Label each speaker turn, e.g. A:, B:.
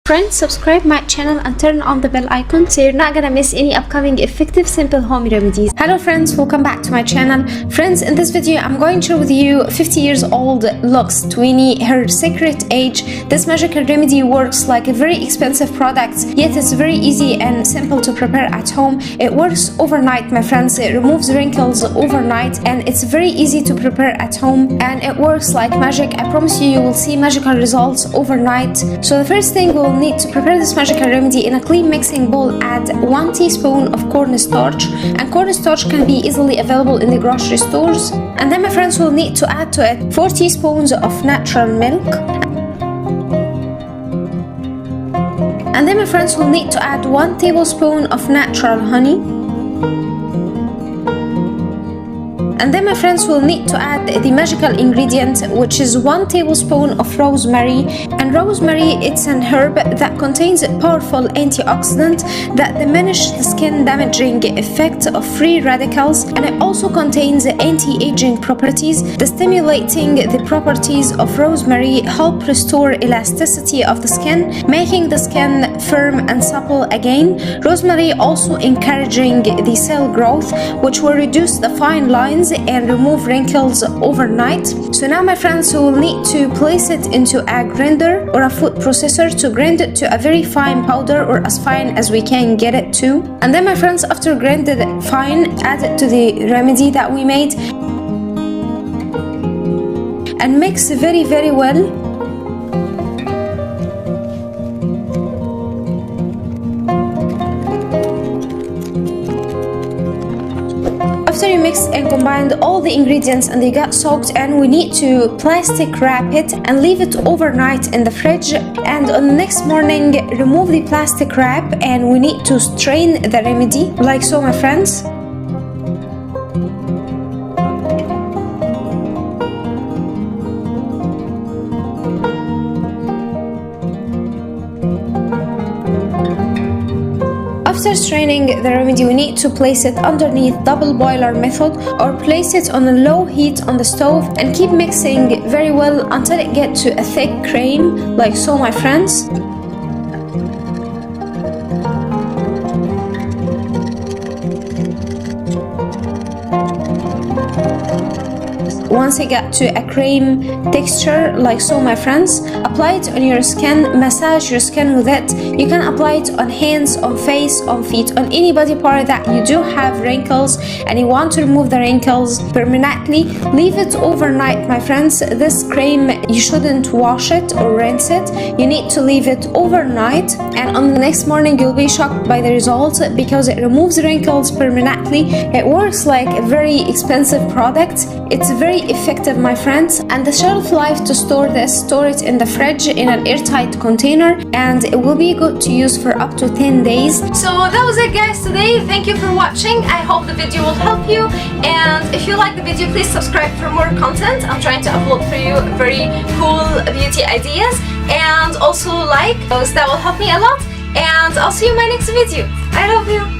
A: Friends, subscribe my channel and turn on the bell icon so you're not gonna miss any upcoming effective simple home remedies. Hello friends, welcome back to my channel. Friends, in this video I'm going to share with you 50 years old Lux 20, her secret age. This magical remedy works like a very expensive product, yet it's very easy and simple to prepare at home. It works overnight, my friends. It removes wrinkles overnight and it's very easy to prepare at home, and it works like magic. I promise you, you will see magical results overnight. So the first thing we'll need to prepare this magical remedy: in a clean mixing bowl, add 1 teaspoon of cornstarch, and cornstarch can be easily available in the grocery stores. And then my friends, will need to add to it 4 teaspoons of natural milk. And then my friends, will need to add 1 tablespoon of natural honey. And then my friends, will need to add the magical ingredient, which is 1 tablespoon of rosemary. And rosemary, it's an herb that contains a powerful antioxidant that diminish the skin damaging effect of free radicals, and it also contains anti-aging properties. The stimulating the properties of rosemary help restore elasticity of the skin, making the skin firm and supple again. Rosemary also encouraging the cell growth, which will reduce the fine lines and remove wrinkles overnight. So now my friends, we will need to place it into a grinder or a food processor to grind it to a very fine powder, or as fine as we can get it to. And then my friends, after grinded it fine, add it to the remedy that we made and mix very well. After you mix and combined all the ingredients and they got soaked, and we need to plastic wrap it and leave it overnight in the fridge. And on the next morning, remove the plastic wrap and we need to strain the remedy like so, my friends. After straining the remedy, we need to place it underneath double boiler method, or place it on a low heat on the stove and keep mixing very well until it gets to a thick cream like so, my friends. Once it got to a cream texture like so, my friends, apply it on your skin, massage your skin with it. You can apply it on hands, on face, on feet, on any body part that you do have wrinkles and you want to remove the wrinkles permanently. Leave it overnight, my friends. This cream, you shouldn't wash it or rinse it. You need to leave it overnight, and on the next morning you'll be shocked by the results because it removes wrinkles permanently. It works like a very expensive product. It's very effective, my friends, and the shelf life to store this, store it in the fridge in an airtight container, and it will be good to use for up to 10 days. So that was it, guys, today. Thank you for watching. I hope the video will help you, and if you like the video, please subscribe for more content. I'm trying to upload for you very cool beauty ideas, and also like those. That will help me a lot, and I'll see you in my next video. I love you.